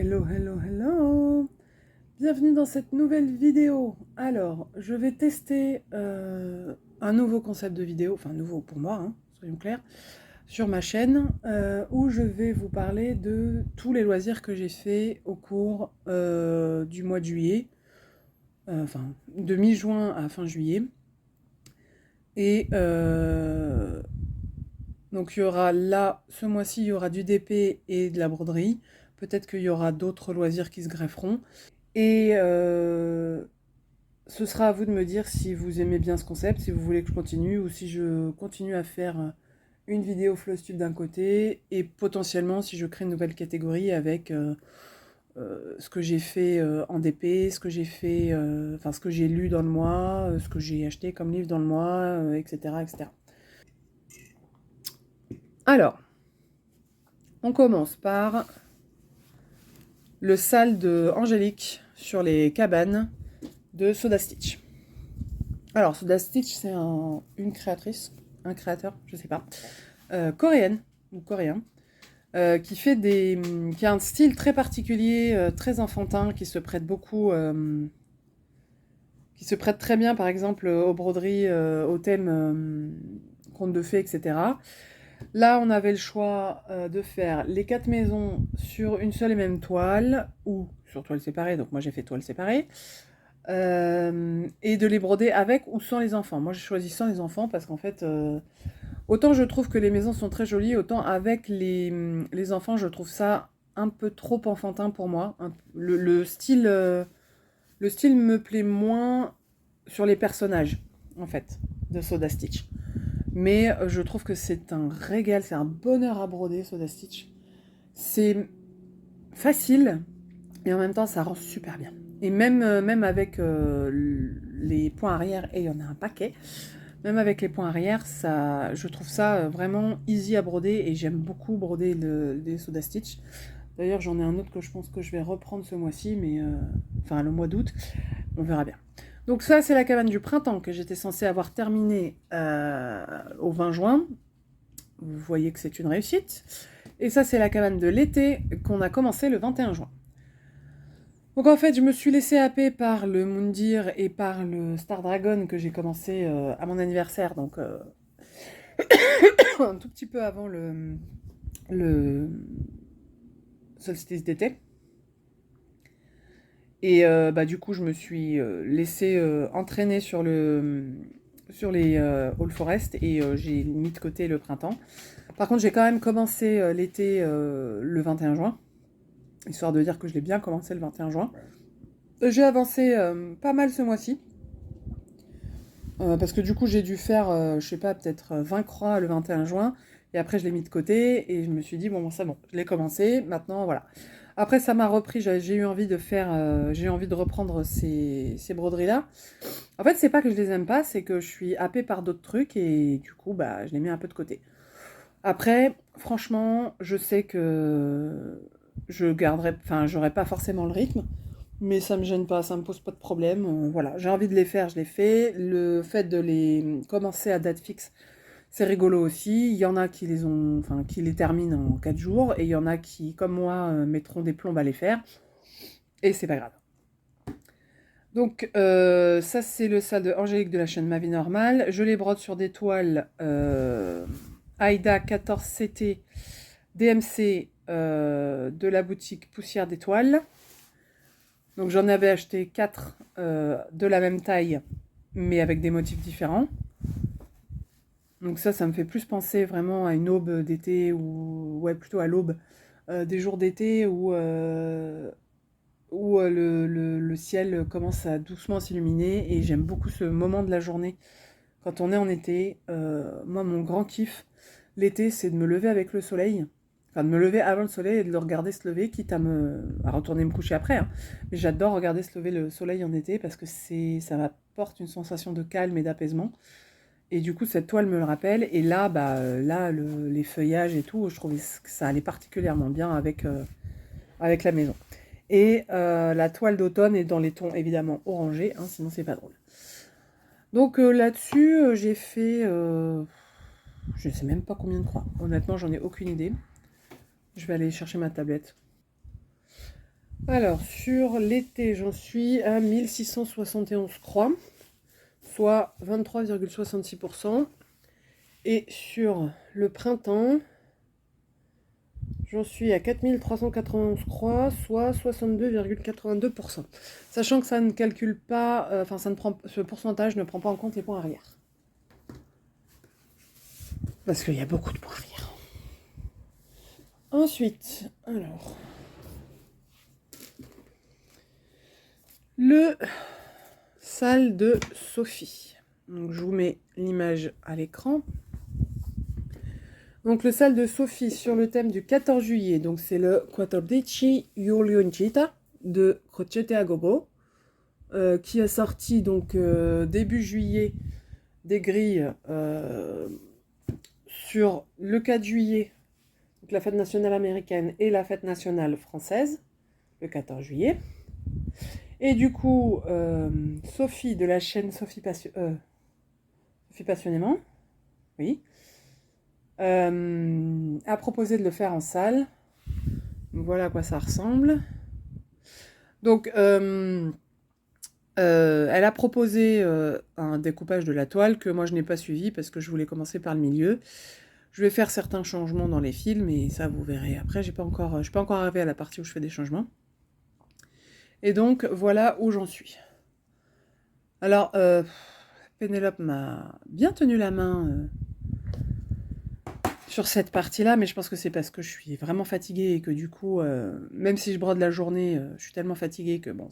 Hello, hello, hello! Bienvenue dans cette nouvelle vidéo. Alors, je vais tester un nouveau concept de vidéo, enfin nouveau pour moi, hein, soyons clairs, sur ma chaîne, où je vais vous parler de tous les loisirs que j'ai fait au cours du mois de juillet, enfin de mi-juin à fin juillet. Et donc il y aura là, ce mois-ci, il y aura du DP et de la broderie. Peut-être qu'il y aura d'autres loisirs qui se grefferont. Et ce sera à vous de me dire si vous aimez bien ce concept, si vous voulez que je continue ou si je continue à faire une vidéo Flowstube d'un côté et potentiellement si je crée une nouvelle catégorie avec ce que j'ai fait en DP, ce que j'ai fait, enfin ce que j'ai lu dans le mois, ce que j'ai acheté comme livre dans le mois, etc., etc. Alors, on commence par le sale de Angélique sur les cabanes de Soda Stitch. Alors, Soda Stitch, c'est une créatrice, un créateur, je sais pas, coréenne ou coréen, qui a un style très particulier, très enfantin, qui se prête beaucoup, qui se prête très bien, par exemple, aux broderies, au thème contes de fées, etc. Là, on avait le choix de faire les 4 maisons sur une seule et même toile, ou sur toile séparée, donc moi j'ai fait toile séparée, et de les broder avec ou sans les enfants. Moi j'ai choisi sans les enfants parce qu'en fait, autant je trouve que les maisons sont très jolies, autant avec les enfants je trouve ça un peu trop enfantin pour moi. Le style me plaît moins sur les personnages, en fait, de Soda Stitch. Mais je trouve que c'est un régal, c'est un bonheur à broder, Soda Stitch. C'est facile, et en même temps, ça rend super bien. Et même avec les points arrière, et il y en a un paquet, même avec les points arrière, ça, je trouve ça vraiment easy à broder, et j'aime beaucoup broder les Soda Stitch. D'ailleurs, j'en ai un autre que je pense que je vais reprendre ce mois-ci, mais enfin le mois d'août, on verra bien. Donc ça, c'est la cabane du printemps que j'étais censée avoir terminée au 20 juin. Vous voyez que c'est une réussite. Et ça, c'est la cabane de l'été qu'on a commencé le 21 juin. Donc en fait, je me suis laissée happer par le Moundir et par le Star Dragon que j'ai commencé à mon anniversaire, donc un tout petit peu avant le solstice d'été. Et bah, du coup, je me suis laissée entraîner sur les All Forest et j'ai mis de côté le printemps. Par contre, j'ai quand même commencé l'été le 21 juin, histoire de dire que je l'ai bien commencé le 21 juin. J'ai avancé pas mal ce mois-ci, parce que du coup, j'ai dû faire, je sais pas, peut-être 20 croix le 21 juin, et après, je l'ai mis de côté, et je me suis dit, bon, c'est bon, je l'ai commencé, maintenant, voilà. Après, ça m'a repris, j'ai eu envie de faire, j'ai envie de reprendre ces broderies-là. En fait, c'est pas que je les aime pas, c'est que je suis happée par d'autres trucs, et du coup, bah, je les mets un peu de côté. Après, franchement, je sais que je garderai, enfin, j'aurai pas forcément le rythme, mais ça me gêne pas, ça me pose pas de problème. Voilà, j'ai envie de les faire, je les fais. Le fait de les commencer à date fixe, c'est rigolo aussi. Il y en a qui les ont, enfin, qui les terminent en 4 jours, et il y en a qui, comme moi, mettront des plombes à les faire, et c'est pas grave. Donc, ça, c'est le salle de Angélique de la chaîne Ma Vie Normale. Je les brode sur des toiles Aida 14CT DMC de la boutique Poussière d'étoiles. Donc, j'en avais acheté 4 de la même taille, mais avec des motifs différents. Donc ça me fait plus penser vraiment à une aube d'été, ou ouais, plutôt à l'aube des jours d'été où le ciel commence à doucement s'illuminer, et j'aime beaucoup ce moment de la journée quand on est en été. Moi, mon grand kiff l'été, c'est de me lever avec le soleil, enfin de me lever avant le soleil et de le regarder se lever, quitte à retourner me coucher après, hein. Mais j'adore regarder se lever le soleil en été parce que ça m'apporte une sensation de calme et d'apaisement. Et du coup, cette toile me le rappelle. Et là, là, les feuillages et tout, je trouvais que ça allait particulièrement bien avec la maison. Et la toile d'automne est dans les tons évidemment orangés, hein, sinon c'est pas drôle. Donc là-dessus, j'ai fait, je ne sais même pas combien de croix. Honnêtement, j'en ai aucune idée. Je vais aller chercher ma tablette. Alors, sur l'été, j'en suis à 1671 croix, soit 23,66%. Et sur le printemps, j'en suis à 4391 croix, soit 62,82%. Sachant que ça ne calcule pas, ce pourcentage ne prend pas en compte les points arrière. Parce qu'il y a beaucoup de points arrière. Ensuite, alors, le salle de Sophie. Donc, je vous mets l'image à l'écran. Donc, le salle de Sophie sur le thème du 14 juillet. Donc, c'est le Quattordici Giugno de Crocette Agogo, qui a sorti donc début juillet des grilles sur le 4 juillet, donc la fête nationale américaine et la fête nationale française, le 14 juillet. Et du coup, Sophie de la chaîne Sophie Passionnément, oui, a proposé de le faire en salle. Voilà à quoi ça ressemble. Donc, elle a proposé un découpage de la toile que moi je n'ai pas suivi parce que je voulais commencer par le milieu. Je vais faire certains changements dans les films et ça vous verrez après. Je ne suis pas encore arrivée à la partie où je fais des changements. Et donc voilà où j'en suis. Alors, Pénélope m'a bien tenu la main sur cette partie-là, mais je pense que c'est parce que je suis vraiment fatiguée et que du coup, même si je brode la journée, je suis tellement fatiguée que bon,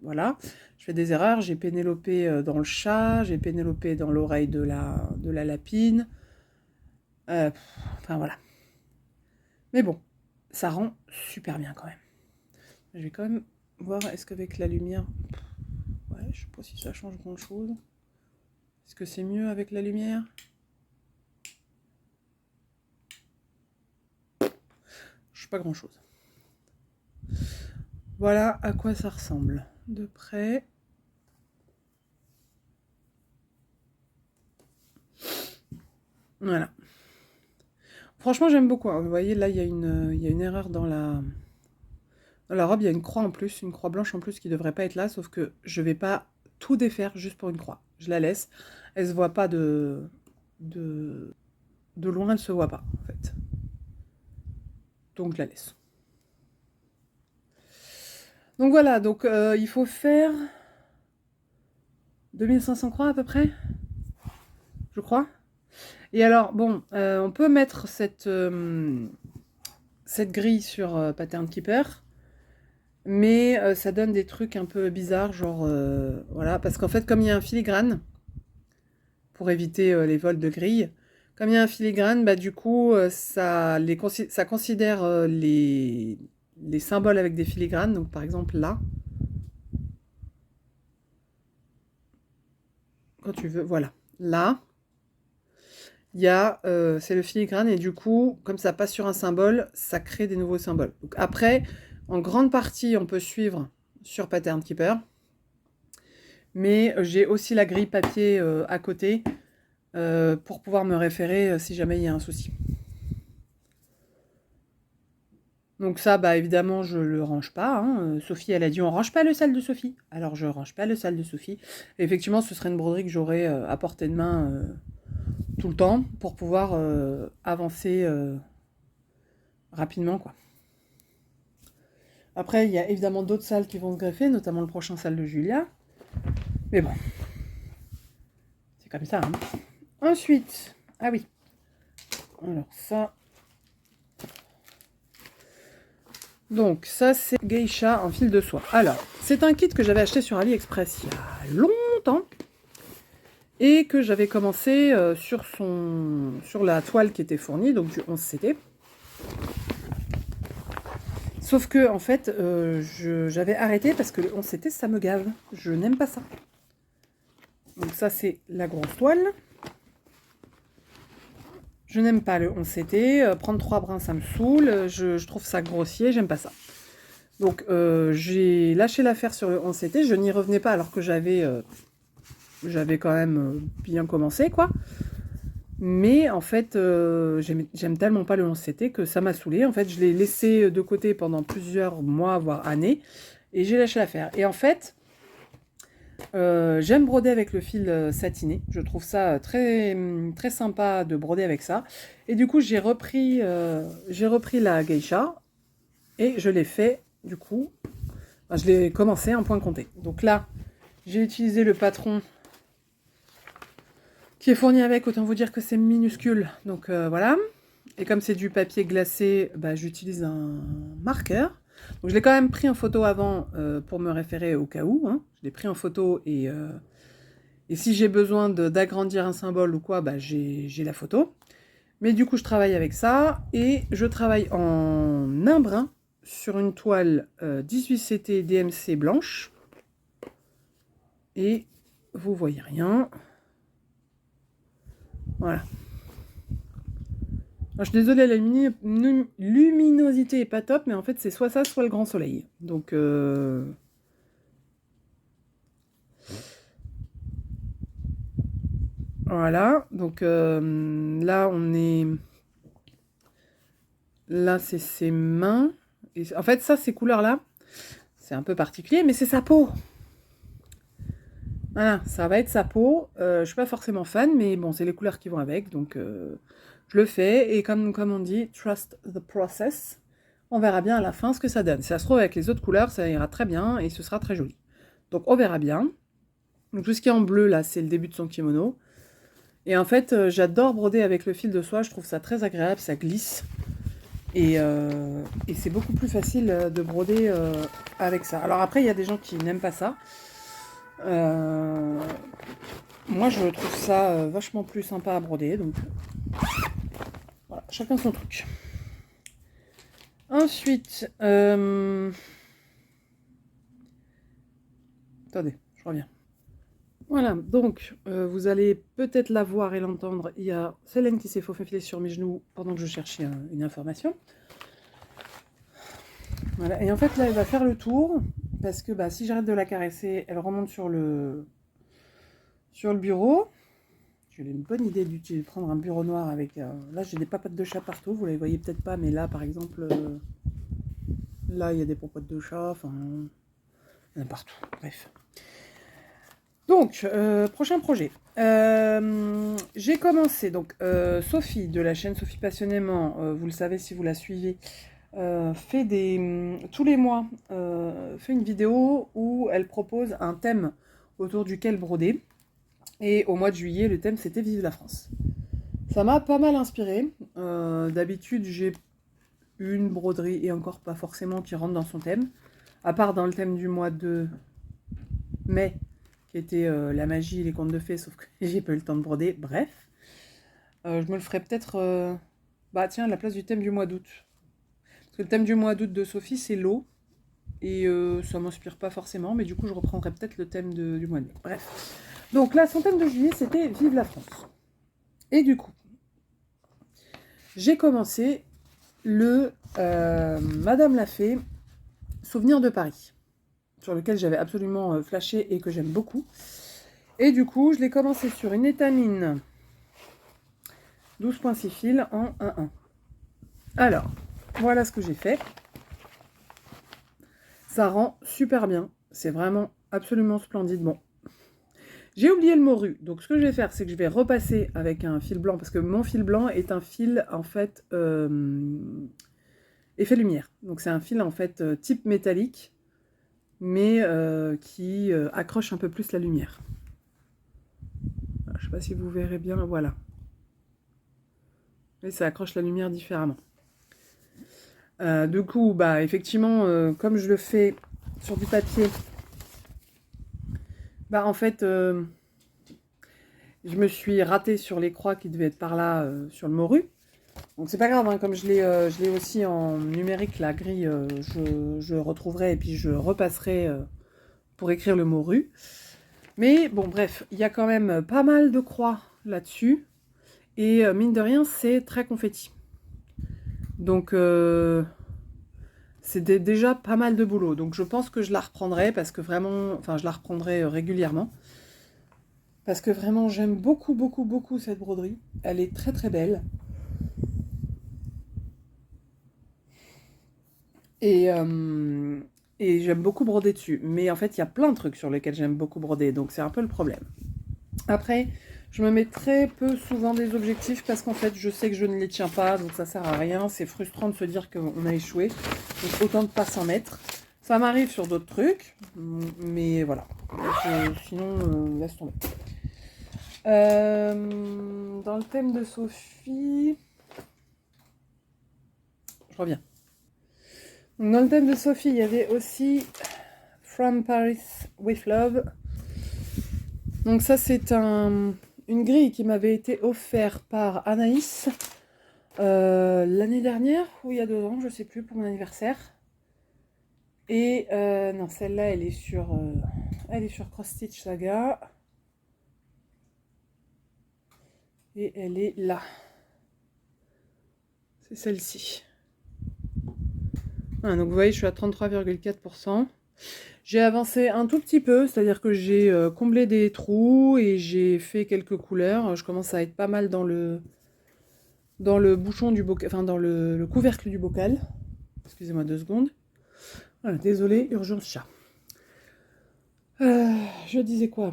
voilà, je fais des erreurs. J'ai pénélopé dans le chat, j'ai pénélopé dans l'oreille de la lapine. Enfin voilà. Mais bon, ça rend super bien quand même. Je vais quand même voir, est-ce qu'avec la lumière... Ouais, je sais pas si ça change grand-chose. Est-ce que c'est mieux avec la lumière? Je sais pas grand-chose. Voilà à quoi ça ressemble de près. Voilà. Franchement, j'aime beaucoup. Vous voyez, là, il y a une erreur dans la robe. Il y a une croix en plus, une croix blanche en plus qui devrait pas être là, sauf que je vais pas tout défaire juste pour une croix. Je la laisse. Elle se voit pas de loin, elle se voit pas, en fait. Donc, je la laisse. Donc, voilà. Donc, il faut faire 2500 croix à peu près, je crois. Et alors, bon, on peut mettre cette grille sur Pattern Keeper, mais ça donne des trucs un peu bizarres, genre, voilà, parce qu'en fait, comme il y a un filigrane, pour éviter les vols de grille, comme il y a un filigrane, bah, du coup, ça considère les symboles avec des filigranes, donc par exemple là, quand tu veux, voilà, là, il y a, c'est le filigrane, et du coup, comme ça passe sur un symbole, ça crée des nouveaux symboles. Donc après, en grande partie, on peut suivre sur Pattern Keeper, mais j'ai aussi la grille papier à côté pour pouvoir me référer si jamais il y a un souci. Donc ça, bah évidemment, je le range pas. Hein. Sophie, elle a dit, on range pas le salle de Sophie. Alors je range pas le salle de Sophie. Et effectivement, ce serait une broderie que j'aurais à portée de main tout le temps pour pouvoir avancer rapidement, quoi. Après, il y a évidemment d'autres salles qui vont se greffer, notamment le prochain salle de Julia. Mais bon, c'est comme ça. Hein. Ensuite, ah oui. Alors ça. Donc ça, c'est Geisha en fil de soie. Alors, c'est un kit que j'avais acheté sur AliExpress il y a longtemps. Et que j'avais commencé sur la toile qui était fournie, donc du 11CT. Sauf que, en fait, j'avais arrêté parce que le 11CT, ça me gave. Je n'aime pas ça. Donc ça, c'est la grosse toile. Je n'aime pas le 11CT. Prendre 3 brins, ça me saoule. Je trouve ça grossier, j'aime pas ça. Donc, j'ai lâché l'affaire sur le 11CT. Je n'y revenais pas alors que j'avais quand même bien commencé, quoi. Mais en fait, j'aime tellement pas le 11CT que ça m'a saoulée. En fait, je l'ai laissé de côté pendant plusieurs mois, voire années, et j'ai lâché l'affaire. Et en fait, j'aime broder avec le fil satiné. Je trouve ça très, très sympa de broder avec ça. Et du coup, j'ai repris la geisha et je l'ai fait, du coup, je l'ai commencé en point compté. Donc là, j'ai utilisé le patron qui est fourni avec, autant vous dire que c'est minuscule. Donc voilà. Et comme c'est du papier glacé, bah, j'utilise un marqueur. Donc je l'ai quand même pris en photo avant pour me référer au cas où. Hein. Je l'ai pris en photo et si j'ai besoin d'agrandir un symbole ou quoi, bah, j'ai la photo. Mais du coup, je travaille avec ça et je travaille en un brin sur une toile 18CT DMC blanche. Et vous voyez rien. Voilà. Alors, je suis désolée, la luminosité est pas top, mais en fait, c'est soit ça, soit le grand soleil. Donc, voilà. Donc, là, on est... Là, c'est ses mains. Et en fait, ça, ces couleurs-là, c'est un peu particulier, mais c'est sa peau. Voilà, ça va être sa peau. Je suis pas forcément fan, mais bon, c'est les couleurs qui vont avec, donc je le fais. Et comme on dit, trust the process. On verra bien à la fin ce que ça donne. Si ça se trouve avec les autres couleurs, ça ira très bien et ce sera très joli. Donc on verra bien. Donc tout ce qui est en bleu là, c'est le début de son kimono. Et en fait, j'adore broder avec le fil de soie. Je trouve ça très agréable, ça glisse. Et c'est beaucoup plus facile de broder avec ça. Alors après, il y a des gens qui n'aiment pas ça. Moi, je trouve ça vachement plus sympa à broder. Donc, voilà, chacun son truc. Ensuite, attendez, je reviens. Voilà, donc vous allez peut-être la voir et l'entendre. Il y a Célène qui s'est faufilée sur mes genoux pendant que je cherchais une information. Voilà, et en fait là, elle va faire le tour parce que bah, si j'arrête de la caresser, elle remonte sur le bureau. J'ai une bonne idée de prendre un bureau noir avec... là, j'ai des papates de chat partout, vous les voyez peut-être pas, mais là, par exemple, là, il y a des papates de chat, enfin, il y en a partout, bref. Donc, prochain projet. J'ai commencé, donc, Sophie, de la chaîne Sophie Passionnément, vous le savez si vous la suivez, fait tous les mois, fait une vidéo où elle propose un thème autour duquel broder. Et au mois de juillet, le thème, c'était Vive la France. Ça m'a pas mal inspiré. D'habitude, j'ai une broderie, et encore pas forcément, qui rentre dans son thème. À part dans le thème du mois de mai, qui était la magie et les contes de fées, sauf que j'ai pas eu le temps de broder. Bref. Je me le ferai peut-être... bah tiens, à la place du thème du mois d'août. Parce que le thème du mois d'août de Sophie, c'est l'eau. Et ça m'inspire pas forcément, mais du coup, je reprendrai peut-être le thème du mois de mai. Bref. Donc la centaine de juillet, c'était Vive la France. Et du coup, j'ai commencé le Madame l'a fait, Souvenir de Paris, sur lequel j'avais absolument flashé et que j'aime beaucoup. Et du coup, je l'ai commencé sur une étamine 12,6 fils en 1,1. Alors, voilà ce que j'ai fait. Ça rend super bien. C'est vraiment absolument splendide. Bon, j'ai oublié le morue, donc ce que je vais faire, c'est que je vais repasser avec un fil blanc, parce que mon fil blanc est un fil, en fait, effet lumière. Donc c'est un fil, en fait, type métallique, mais qui accroche un peu plus la lumière. Alors, je ne sais pas si vous verrez bien, voilà. Et ça accroche la lumière différemment. Du coup, bah, effectivement, comme je le fais sur du papier, bah, en fait... je me suis ratée sur les croix qui devaient être par là sur le morue. Donc c'est pas grave, hein, comme je l'ai aussi en numérique, la grille, je retrouverai et puis je repasserai pour écrire le morue. Mais bon, bref, il y a quand même pas mal de croix là-dessus. Et mine de rien, c'est très confetti. Donc c'est déjà pas mal de boulot. Donc je pense que je la reprendrai parce que vraiment, enfin je la reprendrai régulièrement. parce que vraiment j'aime beaucoup beaucoup beaucoup cette broderie. Elle est très très belle. Et, euh, et j'aime beaucoup broder dessus. Mais en fait, il y a plein de trucs sur lesquels j'aime beaucoup broder, donc c'est un peu le problème. Après, je me mets très peu souvent des objectifs parce qu'en fait, je sais que je ne les tiens pas, donc ça sert à rien. C'est frustrant de se dire qu'on a échoué, donc autant ne pas s'en mettre. Ça m'arrive sur d'autres trucs, mais voilà. Sinon, laisse tomber. Dans le thème de Sophie, je reviens. Dans le thème de Sophie, il y avait aussi From Paris with Love. Donc ça, c'est une grille qui m'avait été offerte par Anaïs l'année dernière, ou il y a 2 ans, je sais plus, pour mon anniversaire. Et non, celle-là, elle est sur Cross Stitch Saga. Et elle est là. C'est celle-ci. Ah, donc vous voyez, je suis à 33,4%. J'ai avancé un tout petit peu, c'est-à-dire que j'ai comblé des trous et j'ai fait quelques couleurs. Je commence à être pas mal dans le bouchon du bocal, enfin dans le couvercle du bocal. Excusez-moi 2 secondes. Voilà, désolé, urgence chat. Je disais quoi?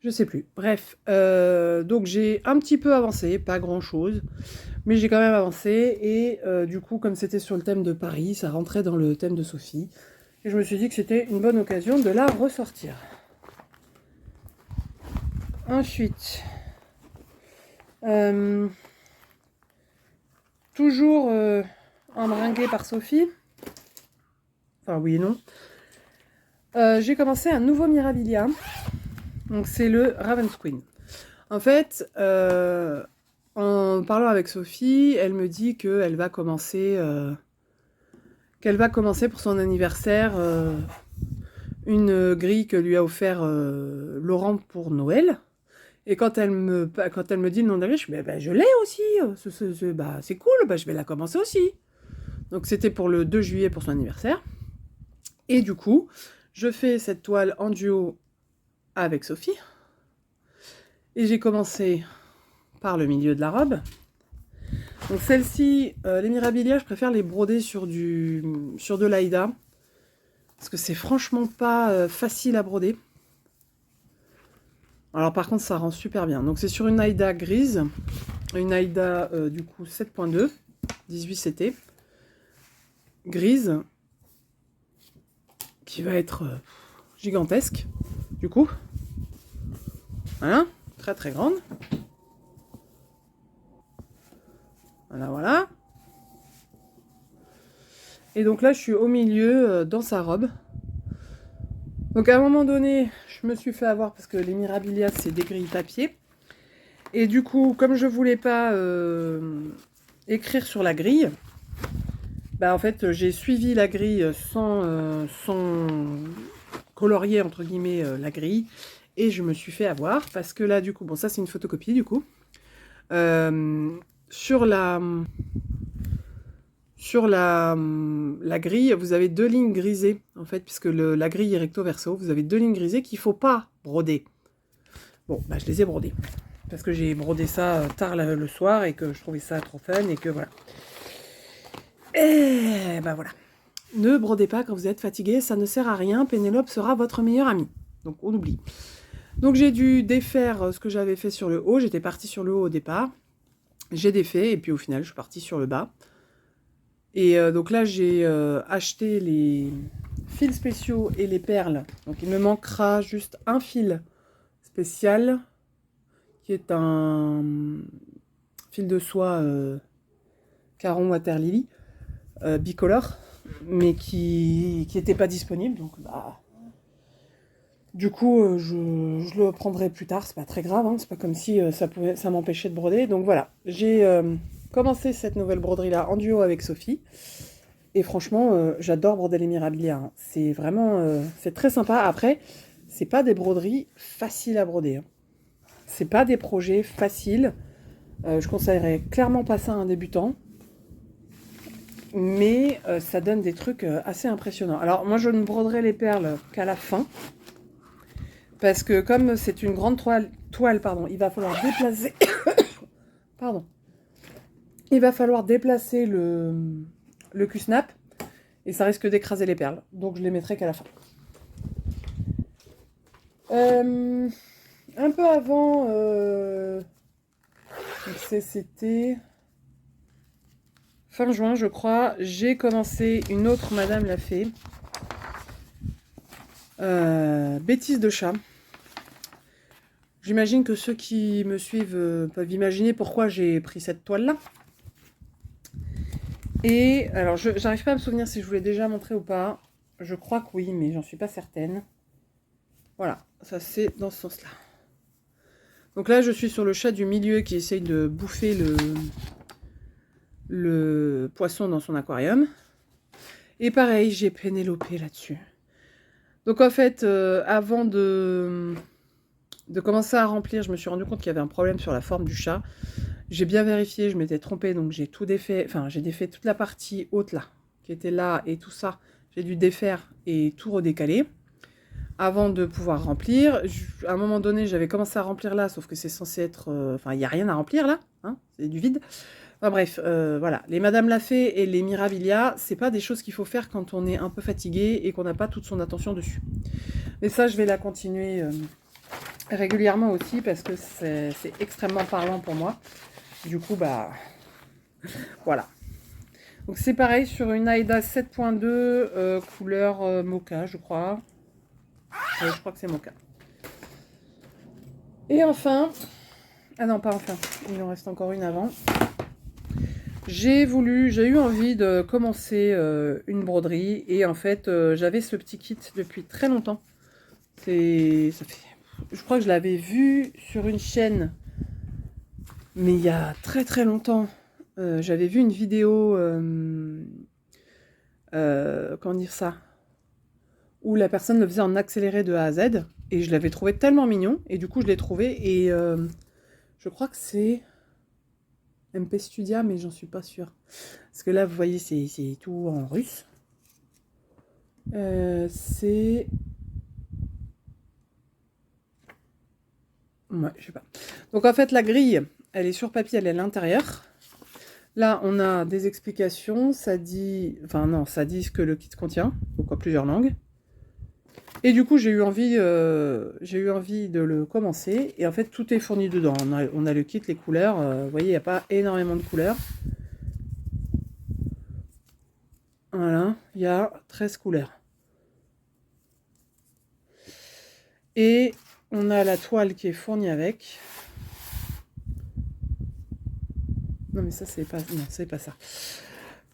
Je sais plus. Bref, donc j'ai un petit peu avancé, pas grand-chose, mais j'ai quand même avancé. Et du coup, comme c'était sur le thème de Paris, ça rentrait dans le thème de Sophie. Et je me suis dit que c'était une bonne occasion de la ressortir. Ensuite, toujours embringuée par Sophie. Enfin, oui et non. J'ai commencé un nouveau Mirabilia. Donc, c'est le Raven's Queen. En fait, en parlant avec Sophie, elle me dit qu'elle va commencer pour son anniversaire une grille que lui a offert Laurent pour Noël. Et quand elle me dit le nom de la grille, je dis bah, je l'ai aussi, c'est cool, bah, je vais la commencer aussi. Donc c'était pour le 2 juillet pour son anniversaire. Et du coup, je fais cette toile en duo avec Sophie. Et j'ai commencé par le milieu de la robe. Donc celle-ci, les Mirabilia, je préfère les broder sur de l'Aïda. Parce que c'est franchement pas facile à broder. Alors par contre, ça rend super bien. Donc c'est sur une Aïda grise. Une Aïda du coup 7.2. 18 CT. Grise. Qui va être gigantesque. Du coup. Voilà. Très très grande. Voilà, voilà. Et donc là, je suis au milieu dans sa robe. Donc à un moment donné, je me suis fait avoir parce que les Mirabilia, c'est des grilles papier. Et du coup, comme je voulais pas écrire sur la grille, bah en fait, j'ai suivi la grille sans colorier, entre guillemets, la grille. Et je me suis fait avoir parce que là, du coup, bon, ça c'est une photocopie, du coup. Sur la grille, vous avez 2 lignes grisées, en fait, puisque la grille est recto-verso. Vous avez 2 lignes grisées qu'il ne faut pas broder. Bon, bah, je les ai brodées. Parce que j'ai brodé ça tard le soir et que je trouvais ça trop fun et que voilà. Et bah voilà. Ne brodez pas quand vous êtes fatigué, ça ne sert à rien. Pénélope sera votre meilleure amie. Donc on oublie. Donc j'ai dû défaire ce que j'avais fait sur le haut. J'étais partie sur le haut au départ. J'ai défait et puis au final je suis partie sur le bas. Et donc là j'ai acheté les fils spéciaux et les perles. Donc il me manquera juste un fil spécial qui est un fil de soie Caron Water Lily bicolore, mais qui était pas disponible. Donc bah du coup je le prendrai plus tard. C'est pas très grave. Hein, c'est pas comme si ça m'empêchait de broder. Donc voilà, j'ai commencé cette nouvelle broderie là en duo avec Sophie. Et franchement, j'adore broder les Mirabilia. Hein. C'est vraiment, c'est très sympa. Après, c'est pas des broderies faciles à broder. Hein. C'est pas des projets faciles. Je conseillerais clairement pas ça à un débutant. Mais ça donne des trucs assez impressionnants. Alors moi, je ne broderai les perles qu'à la fin. Parce que comme c'est une grande toile, pardon, il va falloir déplacer... pardon. Il va falloir déplacer le cul-snap et ça risque d'écraser les perles. Donc je les mettrai qu'à la fin. Un peu avant, c'était fin juin, je crois, j'ai commencé une autre Madame l'a fait. Bêtise de chat. J'imagine que ceux qui me suivent peuvent imaginer pourquoi j'ai pris cette toile-là. Et alors, j'arrive pas à me souvenir si je vous l'ai déjà montré ou pas. Je crois que oui, mais j'en suis pas certaine. Voilà, ça c'est dans ce sens-là. Donc là, je suis sur le chat du milieu qui essaye de bouffer le poisson dans son aquarium. Et pareil, j'ai Pénélope là-dessus. Donc en fait, avant de commencer à remplir, je me suis rendu compte qu'il y avait un problème sur la forme du chat. J'ai bien vérifié, je m'étais trompée, donc j'ai tout défait, enfin j'ai défait toute la partie haute là, qui était là et tout ça. J'ai dû défaire et tout redécaler avant de pouvoir remplir. À un moment donné, j'avais commencé à remplir là, sauf que c'est censé être... Enfin, il n'y a rien à remplir là, hein, c'est du vide. Enfin bref, voilà. Les Madame Lafay et les Mirabilia, c'est pas des choses qu'il faut faire quand on est un peu fatigué et qu'on n'a pas toute son attention dessus. Mais ça, je vais la continuer régulièrement aussi parce que c'est extrêmement parlant pour moi. Du coup, bah, voilà. Donc c'est pareil sur une Aida 7.2, couleur mocha, je crois. Je crois que c'est mocha. Et enfin, ah non, pas enfin, il en reste encore une avant. J'ai eu envie de commencer une broderie et en fait, j'avais ce petit kit depuis très longtemps. Je crois que je l'avais vu sur une chaîne, mais il y a très très longtemps. J'avais vu une vidéo, comment dire ça, où la personne le faisait en accéléré de A à Z, et je l'avais trouvé tellement mignon, et du coup je l'ai trouvé, et je crois que c'est MP Studia, mais j'en suis pas sûre. Parce que là, vous voyez, c'est tout en russe. C'est... Ouais, je sais pas. Donc en fait, la grille, elle est sur papier, elle est à l'intérieur. Là, on a des explications, ça dit... Enfin non, ça dit ce que le kit contient, donc en plusieurs langues. Et du coup, j'ai eu envie de le commencer. Et en fait, tout est fourni dedans. On a le kit, les couleurs. Vous voyez, il n'y a pas énormément de couleurs. Voilà, il y a 13 couleurs. Et on a la toile qui est fournie avec. Non, mais ça, c'est pas... Non, c'est pas ça.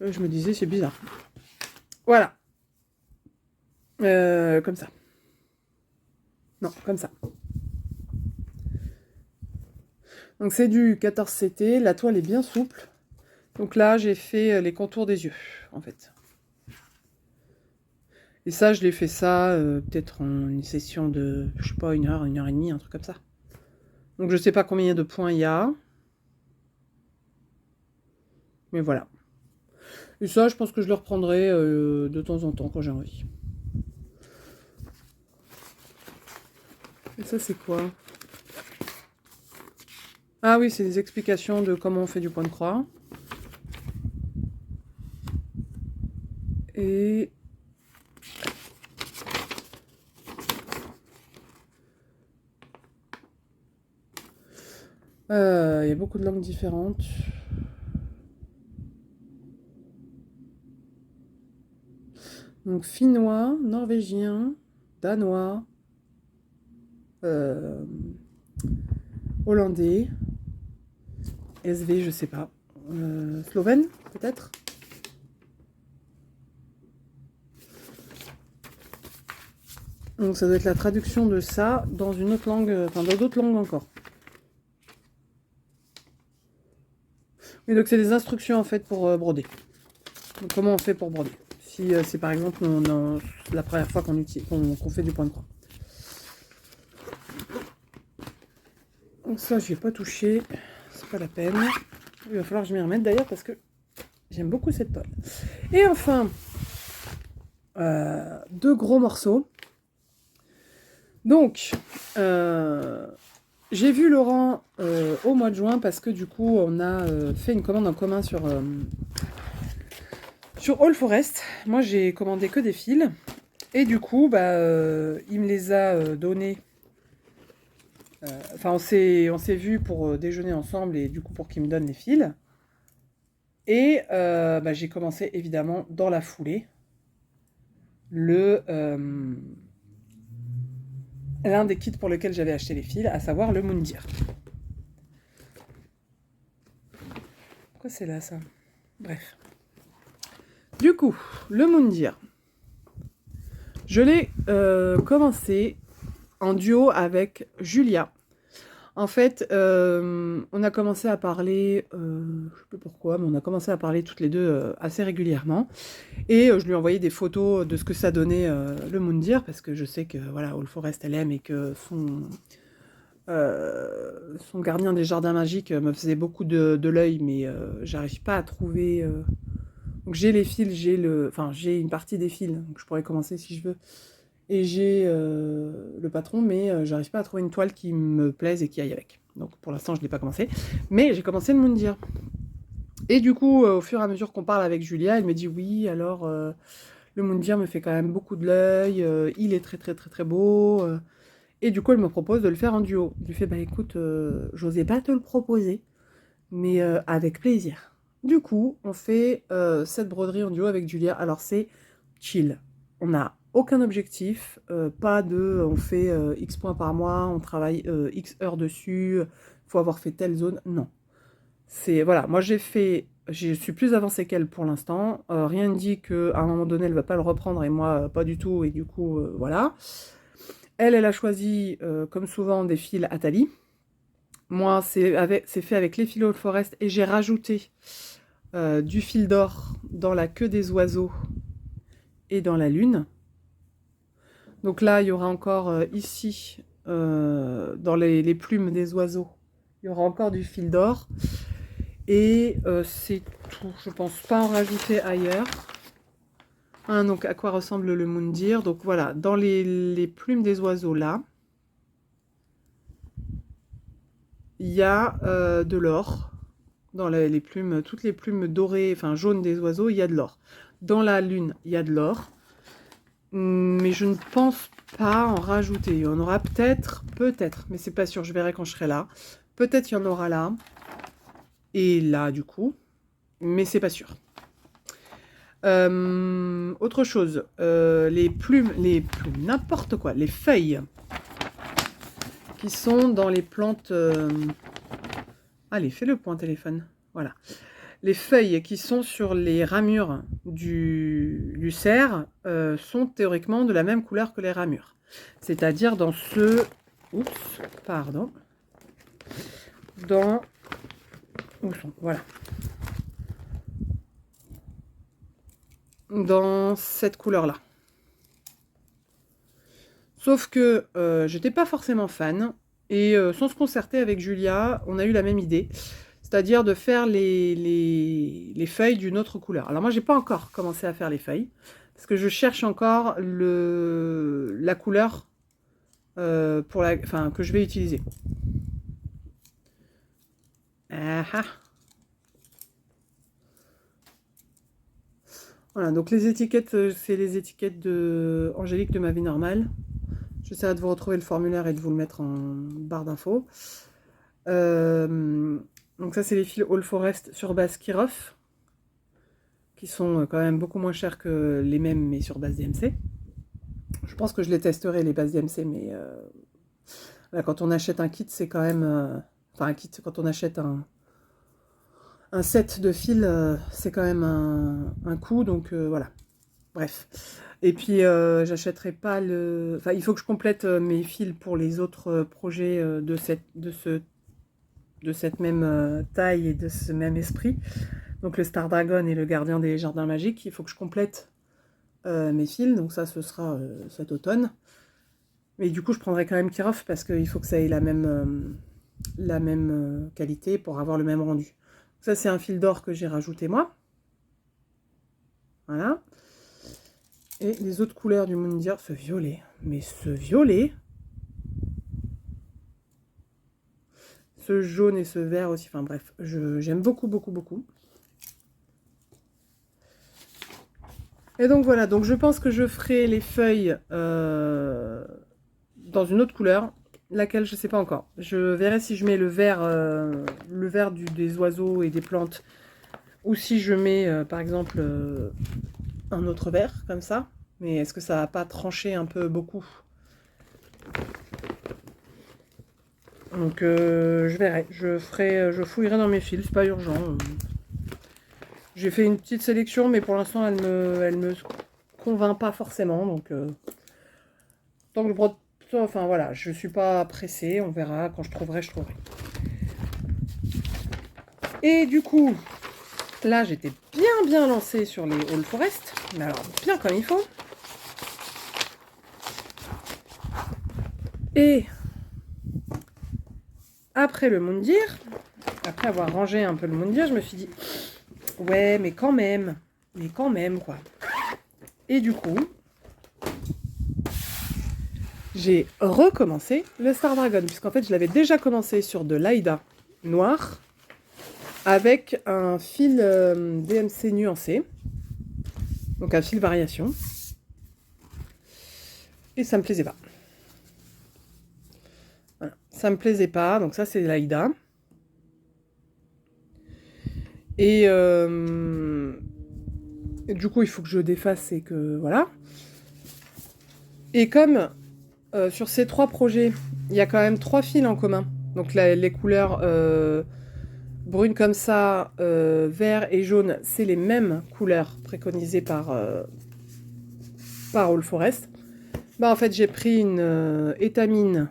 Je me disais, c'est bizarre. Voilà. Comme ça. Non, comme ça. Donc c'est du 14 CT, la toile est bien souple. Donc là, j'ai fait les contours des yeux, en fait. Et ça, je l'ai fait ça peut-être en une session de, je sais pas, 1 heure et demie, un truc comme ça. Donc je sais pas combien de points il y a. Mais voilà. Et ça, je pense que je le reprendrai de temps en temps quand j'ai envie. Et ça, c'est quoi? Ah oui, c'est des explications de comment on fait du point de croix. Et... il y a beaucoup de langues différentes. Donc finnois, norvégien, danois, hollandais, SV, je sais pas, slovène peut-être. Donc ça doit être la traduction de ça dans une autre langue, enfin dans d'autres langues encore. Mais donc c'est des instructions en fait pour broder. Donc comment on fait pour broder? Si c'est par exemple la première fois qu'on fait du point de croix. Donc ça, je vais pas toucher, c'est pas la peine. Il va falloir que je m'y remette d'ailleurs parce que j'aime beaucoup cette toile. Et enfin, 2 gros morceaux. Donc, Euh, j'ai vu Laurent au mois de juin parce que du coup, on a fait une commande en commun sur All Forest. Moi, j'ai commandé que des fils. Et du coup, il me les a donnés. Enfin, on s'est vus pour déjeuner ensemble et du coup, pour qu'il me donne les fils. Et j'ai commencé évidemment dans la foulée l'un des kits pour lequel j'avais acheté les fils, à savoir le Moundir. Pourquoi c'est là ça? Bref. Du coup, le Moundir, je l'ai commencé en duo avec Julia. En fait, on a commencé à parler, je ne sais pas pourquoi, mais on a commencé à parler toutes les deux assez régulièrement. Et je lui ai envoyé des photos de ce que ça donnait le Moundir, parce que je sais que voilà, All Forest elle aime et que son gardien des jardins magiques me faisait beaucoup de l'œil, mais j'arrive pas à trouver. Donc j'ai les fils, j'ai une partie des fils, donc je pourrais commencer si je veux. Et j'ai le patron, mais j'arrive pas à trouver une toile qui me plaise et qui aille avec. Donc pour l'instant, je l'ai pas commencé. Mais j'ai commencé le Moundir. Et du coup, au fur et à mesure qu'on parle avec Julia, elle me dit oui, alors le Moundir me fait quand même beaucoup de l'œil, il est très très très très beau. Et du coup, elle me propose de le faire en duo. Je lui fais bah écoute, j'osais pas te le proposer, mais avec plaisir. Du coup, on fait cette broderie en duo avec Julia. Alors c'est chill. On n'a aucun objectif, pas de on fait X points par mois, on travaille X heures dessus, faut avoir fait telle zone. Non. C'est voilà, moi je suis plus avancée qu'elle pour l'instant. Rien ne dit qu'à un moment donné, elle va pas le reprendre et moi pas du tout. Et du coup, voilà. Elle a choisi, comme souvent, des fils Atali. Moi, c'est fait avec les fils All Forest et j'ai rajouté du fil d'or dans la queue des oiseaux et dans la lune. Donc là, il y aura encore ici, dans les plumes des oiseaux, il y aura encore du fil d'or. Et c'est tout. Je pense pas en rajouter ailleurs. Hein, donc à quoi ressemble le Moundir? Donc voilà, dans les plumes des oiseaux là, il y a de l'or. Dans les plumes, toutes les plumes dorées, enfin jaunes des oiseaux, il y a de l'or. Dans la lune, il y a de l'or. Mais je ne pense pas en rajouter. Il y en aura peut-être, mais c'est pas sûr, je verrai quand je serai là. Peut-être il y en aura là. Et là, du coup. Mais c'est pas sûr. Autre chose, les plumes, n'importe quoi, les feuilles qui sont dans les plantes. Allez, fais le point téléphone. Voilà. Les feuilles qui sont sur les ramures du cerf sont théoriquement de la même couleur que les ramures. C'est-à-dire dans ce... Oups, pardon. Dans... Où sont? Voilà. Dans cette couleur-là. Sauf que j'étais pas forcément fan. Et sans se concerter avec Julia, on a eu la même idée. C'est-à-dire de faire les feuilles d'une autre couleur. Alors moi, j'ai pas encore commencé à faire les feuilles. Parce que je cherche encore la couleur que je vais utiliser. Ah ah. Voilà, donc les étiquettes, c'est les étiquettes de Angélique de Ma Vie Normale. J'essaierai de vous retrouver le formulaire et de vous le mettre en barre d'infos. Donc ça, c'est les fils All Forest sur base Kirov, qui sont quand même beaucoup moins chers que les mêmes, mais sur base DMC. Je pense que je les testerai, les bases DMC, mais là, quand on achète un kit, c'est quand même... enfin, un kit, quand on achète un set de fils, c'est quand même un coût, donc voilà. Bref. Et puis, j'achèterai pas le... Enfin, il faut que je complète mes fils pour les autres projets de cette même taille et de ce même esprit. Donc, le Star Dragon et le Gardien des Jardins Magiques. Il faut que je complète mes fils. Donc, ça, ce sera cet automne. Mais du coup, je prendrai quand même Kirov parce qu'il faut que ça ait la même qualité pour avoir le même rendu. Ça, c'est un fil d'or que j'ai rajouté moi. Voilà. Et les autres couleurs du Moundir, ce violet. Mais ce violet, ce jaune et ce vert aussi. Enfin bref, j'aime beaucoup, beaucoup, beaucoup. Et donc voilà, donc je pense que je ferai les feuilles dans une autre couleur. Laquelle, je ne sais pas encore. Je verrai si je mets le vert des oiseaux et des plantes. Ou si je mets, par exemple, un autre vert, comme ça. Mais est-ce que ça va pas trancher un peu beaucoup? Donc je verrai. Je fouillerai dans mes fils, c'est pas urgent. J'ai fait une petite sélection, mais pour l'instant, elle me convainc pas forcément. Donc tant que enfin voilà, je suis pas pressée. On verra. Quand je trouverai, je trouverai. Et du coup, là, j'étais bien lancée sur les All Forest. Mais alors, bien comme il faut. Et après le Moundir, après avoir rangé un peu le Moundir, je me suis dit, ouais, mais quand même, quoi. Et du coup, j'ai recommencé le Star Dragon, puisqu'en fait, je l'avais déjà commencé sur de l'Aïda noir, avec un fil DMC nuancé, donc un fil variation, et ça me plaisait pas. Voilà, ça me plaisait pas, donc ça c'est l'Aïda. Et du coup, il faut que je défasse et que voilà. Et comme sur ces 3 projets, il y a quand même 3 fils en commun. Donc les couleurs brunes comme ça, vert et jaune, c'est les mêmes couleurs préconisées par All Forest. Bah en fait, j'ai pris une étamine.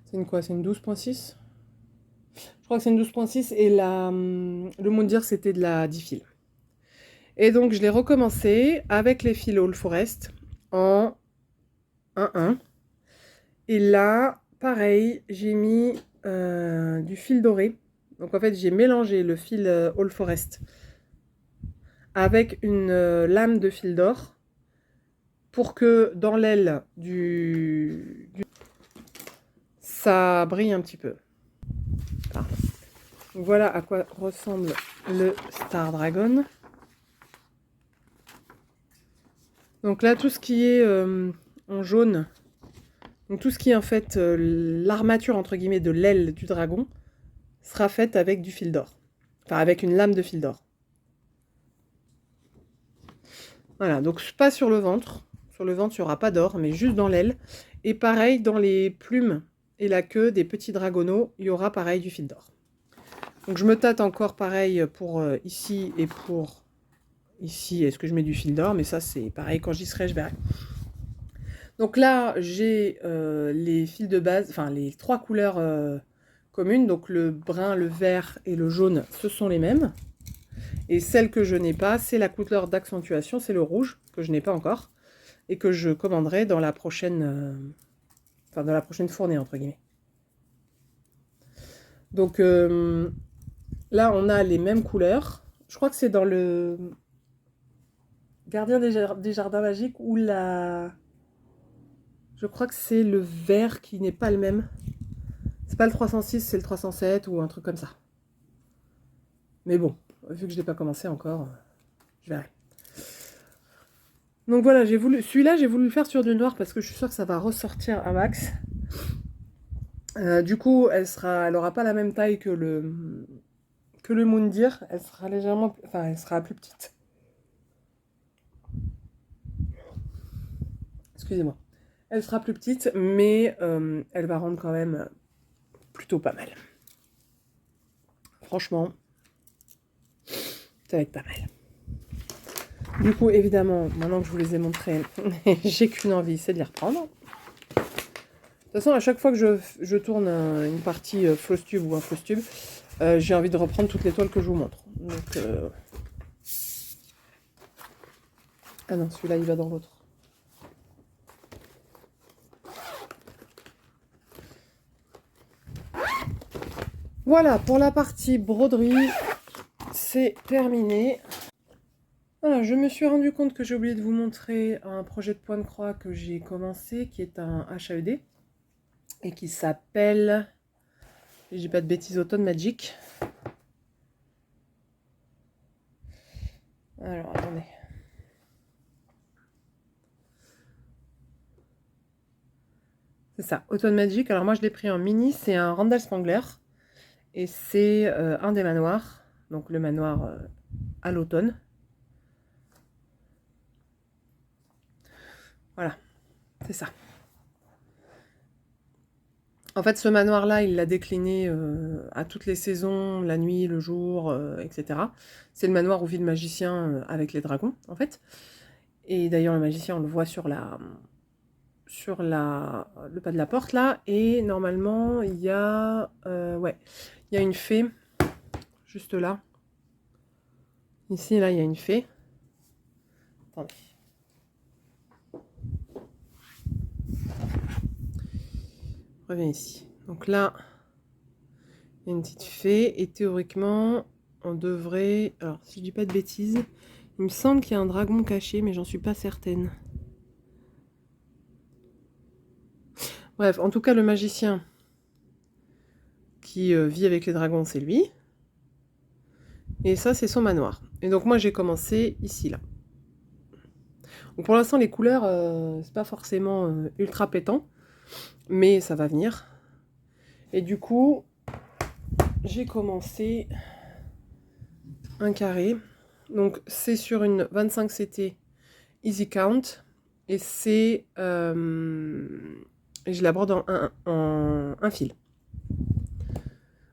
C'est une quoi? C'est une 12.6? Je crois que c'est une 12.6 et le Moundir c'était de la 10 fils. Et donc je l'ai recommencé avec les fils All Forest en 1-1. Et là, pareil, j'ai mis du fil doré. Donc en fait, j'ai mélangé le fil All Forest avec une lame de fil d'or pour que dans l'aile ça brille un petit peu. Pardon. Voilà à quoi ressemble le Star Dragon. Donc là, tout ce qui est en jaune, donc tout ce qui est en fait l'armature entre guillemets de l'aile du dragon sera faite avec du fil d'or. Enfin, avec une lame de fil d'or. Voilà, donc pas sur le ventre. Sur le ventre, il n'y aura pas d'or, mais juste dans l'aile. Et pareil, dans les plumes et la queue des petits dragonneaux, il y aura pareil du fil d'or. Donc je me tâte encore pareil pour ici et pour ici. Est-ce que je mets du fil d'or? Mais ça, c'est pareil, quand j'y serai, je verrai. Donc là, j'ai les fils de base, enfin les 3 couleurs communes. Donc le brun, le vert et le jaune, ce sont les mêmes. Et celle que je n'ai pas, c'est la couleur d'accentuation, c'est le rouge, que je n'ai pas encore, et que je commanderai dans la prochaine, dans la prochaine fournée, entre guillemets. Donc là, on a les mêmes couleurs. Je crois que c'est dans le Gardien des Jardins Magiques ou la... Je crois que c'est le vert qui n'est pas le même. C'est pas le 306, c'est le 307 ou un truc comme ça. Mais bon, vu que je n'ai pas commencé encore, je verrai. Donc voilà, celui-là, j'ai voulu le faire sur du noir parce que je suis sûre que ça va ressortir un max. Du coup, elle aura pas la même taille que le Moundir. Elle sera légèrement, enfin, elle sera plus petite. Excusez-moi. Elle sera plus petite, mais elle va rendre quand même plutôt pas mal. Franchement, ça va être pas mal. Du coup, évidemment, maintenant que je vous les ai montrés, j'ai qu'une envie, c'est de les reprendre. De toute façon, à chaque fois que je tourne une partie floss tube ou un floss tube, j'ai envie de reprendre toutes les toiles que je vous montre. Donc, ah non, celui-là, il va dans l'autre. Voilà, pour la partie broderie, c'est terminé. Voilà, je me suis rendu compte que j'ai oublié de vous montrer un projet de point de croix que j'ai commencé, qui est un HAED. et qui s'appelle, si je dis pas de bêtises, Autumn Magic. Alors, attendez. C'est ça, Autumn Magic. Alors moi, je l'ai pris en mini. C'est un Randall Spangler. Et c'est un des manoirs. Donc le manoir à l'automne. Voilà, c'est ça. En fait, ce manoir-là, il l'a décliné à toutes les saisons, la nuit, le jour, etc. C'est le manoir où vit le magicien avec les dragons, en fait. Et d'ailleurs, le magicien, on le voit sur le pas de la porte, là. Et normalement, il y a... ouais, il y a une fée, juste là. Ici, là, il y a une fée. Attendez. Reviens ici. Donc là, il y a une petite fée. Et théoriquement, on devrait... Alors, si je dis pas de bêtises, il me semble qu'il y a un dragon caché, mais j'en suis pas certaine. Bref, en tout cas, le magicien qui vit avec les dragons, c'est lui. Et ça, c'est son manoir. Et donc moi, j'ai commencé ici, là. Donc pour l'instant, les couleurs, c'est pas forcément ultra pétant, mais ça va venir. Et du coup, j'ai commencé un carré. Donc c'est sur une 25 CT Easy Count. Et c'est... je la brode en un fil.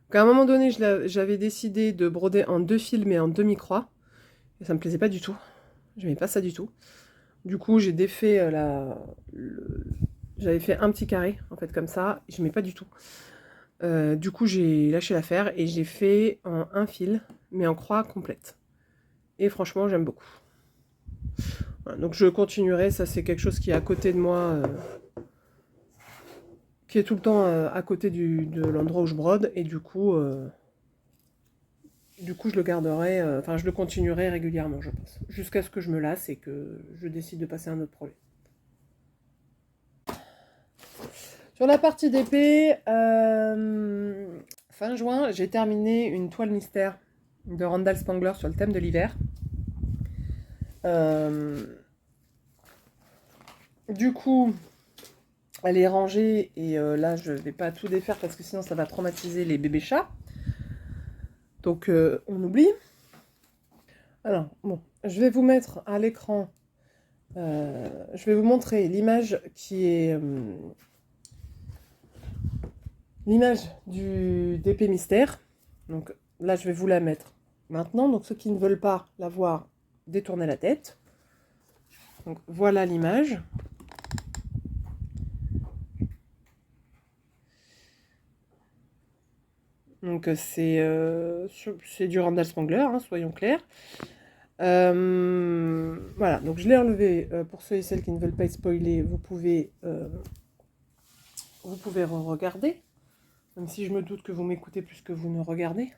Donc à un moment donné, j'avais décidé de broder en 2 fils, mais en demi-croix. Et ça me plaisait pas du tout. J'aimais pas ça du tout. Du coup, j'ai défait j'avais fait un petit carré, en fait, comme ça. Je n'aimais pas du tout. Du coup, j'ai lâché l'affaire et j'ai fait en un fil, mais en croix complète. Et franchement, j'aime beaucoup. Voilà, donc je continuerai. Ça, c'est quelque chose qui est à côté de moi, qui est tout le temps à côté de l'endroit où je brode. Et du coup, je le garderai, enfin, je le continuerai régulièrement, je pense. Jusqu'à ce que je me lasse et que je décide de passer à un autre projet. Sur la partie d'épée, fin juin, j'ai terminé une toile mystère de Randall Spangler sur le thème de l'hiver. Du coup, elle est rangée et là, je ne vais pas tout défaire parce que sinon, ça va traumatiser les bébés chats. Donc, on oublie. Alors, bon, je vais vous mettre à l'écran, je vais vous montrer l'image qui est... l'image d'épée mystère. Donc là, je vais vous la mettre maintenant. Donc ceux qui ne veulent pas la voir, détournez la tête. Donc voilà l'image. Donc c'est du Randall Spangler, hein, soyons clairs. Voilà, donc je l'ai enlevé. Pour ceux et celles qui ne veulent pas être spoilés, vous pouvez regarder. Même si je me doute que vous m'écoutez plus que vous ne regardez.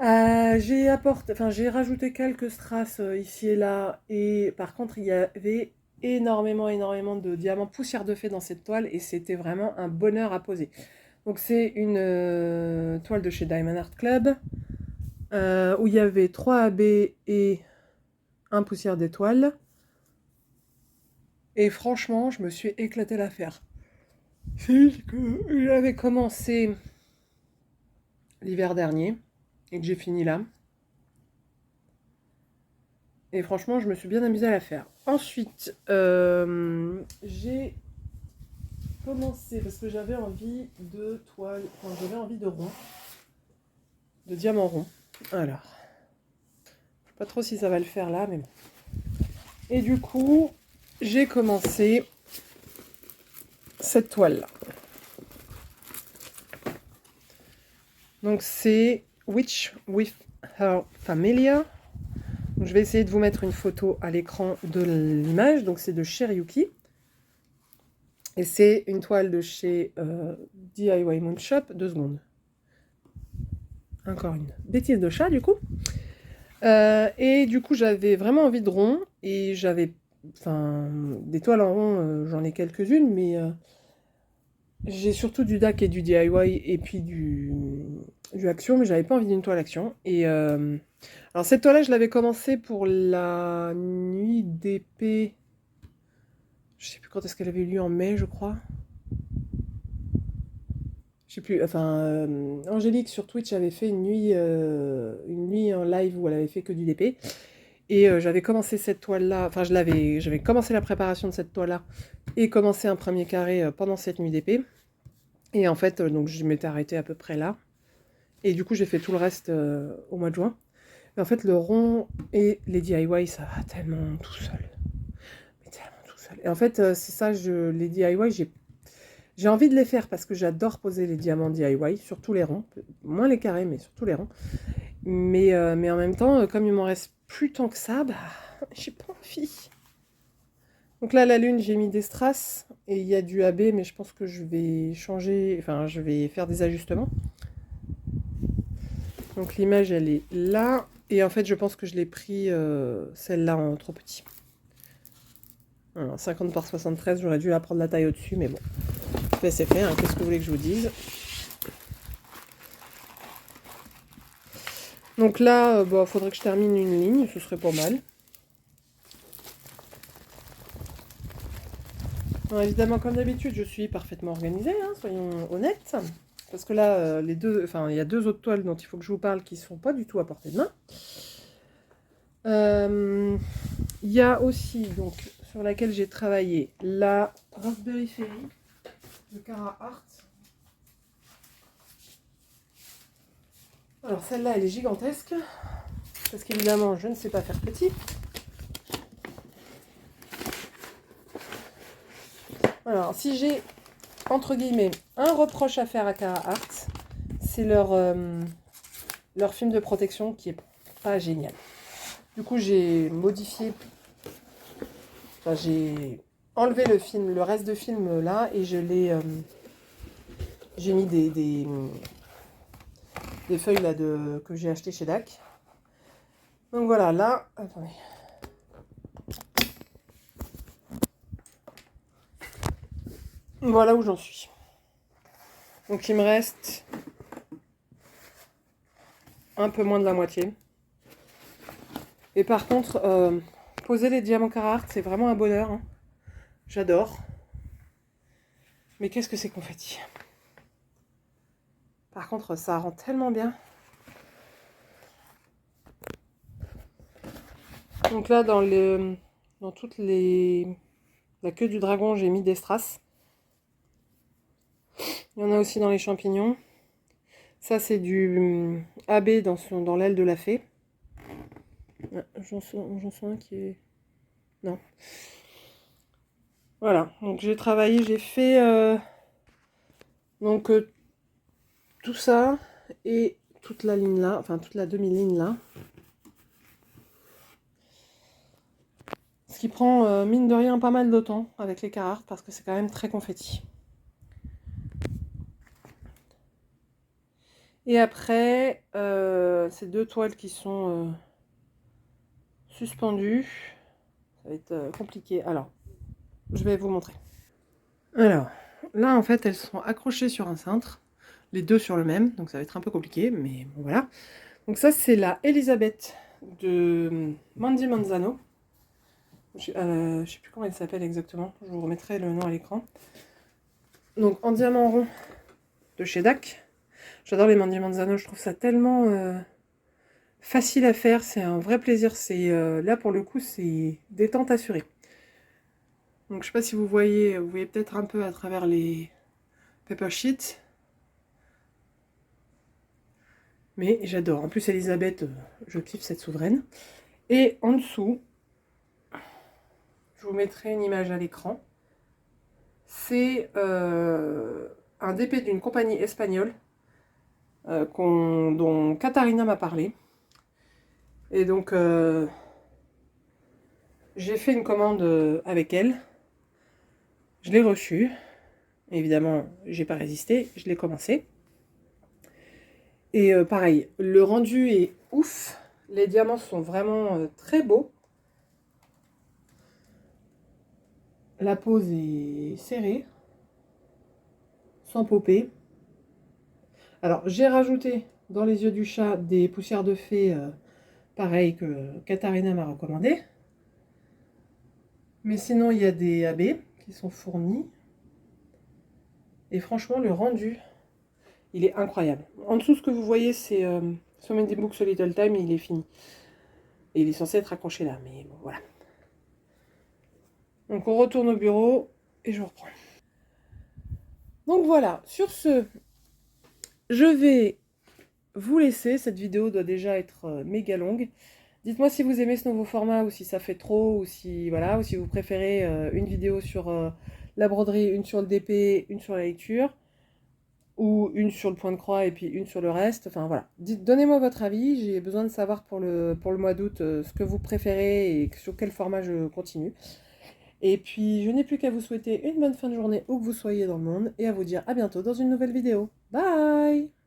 J'ai rajouté quelques strass ici et là, et par contre il y avait énormément de diamants poussière de fée dans cette toile, et c'était vraiment un bonheur à poser. Donc c'est une toile de chez Diamond Art Club, où il y avait 3 AB et un poussière d'étoile, et franchement je me suis éclaté à faire. C'est juste que j'avais commencé l'hiver dernier, et que j'ai fini là. Et franchement, je me suis bien amusée à la faire. Ensuite, j'ai commencé parce que j'avais envie de toile, enfin, j'avais envie de rond, de diamant rond. Alors, je sais pas trop si ça va le faire là, mais bon. Et du coup, j'ai commencé cette toile-là. Donc c'est Witch with Her Familiar. Donc, je vais essayer de vous mettre une photo à l'écran de l'image. Donc c'est de Cherryuki. Et c'est une toile de chez DIY Moon Shop. 2 secondes. Encore une bêtise de chat, du coup. Et du coup, j'avais vraiment envie de rond. Et j'avais... Enfin, des toiles en rond, j'en ai quelques-unes. Mais J'ai surtout du DAC et du DIY et puis du Action, mais j'avais pas envie d'une toile Action. Et alors cette toile-là, je l'avais commencé pour la nuit d'épée. Je sais plus quand est-ce qu'elle avait eu lieu, en mai, je crois. Je sais plus, enfin, Angélique sur Twitch avait fait une nuit en live où elle avait fait que du DP. Et j'avais commencé cette toile-là, enfin j'avais commencé la préparation de cette toile-là et commencé un premier carré pendant cette nuit d'épée. Et en fait, donc je m'étais arrêtée à peu près là. Et du coup, j'ai fait tout le reste au mois de juin. Mais en fait, le rond et les DIY, ça va tellement tout seul. Mais tellement tout seul. Et en fait, c'est ça, les DIY, j'ai envie de les faire parce que j'adore poser les diamants DIY sur tous les ronds. Moins les carrés, mais sur tous les ronds. Mais en même temps, comme il m'en reste plus tant que ça, bah, j'ai pas envie. Donc là, la lune, j'ai mis des strass et il y a du AB, mais je pense que je vais changer, enfin, je vais faire des ajustements. Donc l'image, elle est là. Et en fait, je pense que je l'ai pris celle-là en trop petit. Alors, 50 par 73, j'aurais dû la prendre la taille au-dessus, mais bon. Fait, c'est fait, hein. Qu'est-ce que vous voulez que je vous dise? Donc là, bah, faudrait que je termine une ligne, ce serait pas mal. Alors, évidemment, comme d'habitude, je suis parfaitement organisée, hein, soyons honnêtes. Parce que là, il y a deux autres toiles dont il faut que je vous parle qui ne sont pas du tout à portée de main. Il y a aussi, donc, sur laquelle j'ai travaillé, la Raspberry Ferry de Cara Art. Alors celle-là, elle est gigantesque, parce qu'évidemment, je ne sais pas faire petit. Alors, si j'ai, entre guillemets, un reproche à faire à Cara Art, c'est leur film de protection qui est pas génial. Du coup, j'ai modifié, enfin, j'ai enlevé le reste de film là, et j'ai mis des feuilles là que j'ai acheté chez DAC. Donc voilà, là, attendez. Voilà où j'en suis. Donc il me reste un peu moins de la moitié. Et par contre, poser les diamants Cara Art, c'est vraiment un bonheur, hein. J'adore. Mais qu'est-ce que c'est confetti. Par contre, ça rend tellement bien. Donc là, dans toutes la queue du dragon, j'ai mis des strass. Il y en a aussi dans les champignons. Ça, c'est du AB dans l'aile de la fée. Ah, j'en sens un qui est... Non. Voilà, donc j'ai travaillé, j'ai fait donc tout ça et toute la ligne là, enfin toute la demi-ligne là. Ce qui prend mine de rien pas mal de temps avec les Cara Art parce que c'est quand même très confetti. Et après, ces deux toiles qui sont suspendues, ça va être compliqué. Alors, je vais vous montrer. Alors, là en fait, elles sont accrochées sur un cintre, les deux sur le même, donc ça va être un peu compliqué, mais bon voilà. Donc ça, c'est la Elisabeth de Mandy Manzano. Je sais plus comment elle s'appelle exactement, je vous remettrai le nom à l'écran. Donc en diamant rond de chez DAC. J'adore les Mandy Manzano, je trouve ça tellement facile à faire, c'est un vrai plaisir. Là pour le coup, c'est détente assurée. Donc je sais pas si vous voyez peut-être un peu à travers les paper sheets. Mais j'adore. En plus, Elisabeth, je kiffe cette souveraine. Et en dessous, je vous mettrai une image à l'écran. C'est un DP d'une compagnie espagnole dont Katharina m'a parlé. Et donc, j'ai fait une commande avec elle. Je l'ai reçue. Évidemment, j'ai pas résisté. Je l'ai commencé. Et pareil, le rendu est ouf. Les diamants sont vraiment très beaux. La pose est serrée. sans popper. Alors, j'ai rajouté dans les yeux du chat des poussières de fée, pareil que Katharina m'a recommandé. Mais sinon, il y a des AB qui sont fournis. Et franchement, le rendu, il est incroyable. En dessous, ce que vous voyez, c'est So Many Books a Little Time, il est fini. Et il est censé être accroché là, mais bon, voilà. Donc on retourne au bureau et je reprends. Donc voilà, sur ce, je vais vous laisser. Cette vidéo doit déjà être méga longue. Dites-moi si vous aimez ce nouveau format ou si ça fait trop ou si voilà ou si vous préférez une vidéo sur la broderie, une sur le DP, une sur la lecture ou une sur le point de croix et puis une sur le reste. Enfin voilà, donnez-moi votre avis. J'ai besoin de savoir pour le mois d'août ce que vous préférez et sur quel format je continue. Et puis je n'ai plus qu'à vous souhaiter une bonne fin de journée où que vous soyez dans le monde et à vous dire à bientôt dans une nouvelle vidéo. Bye!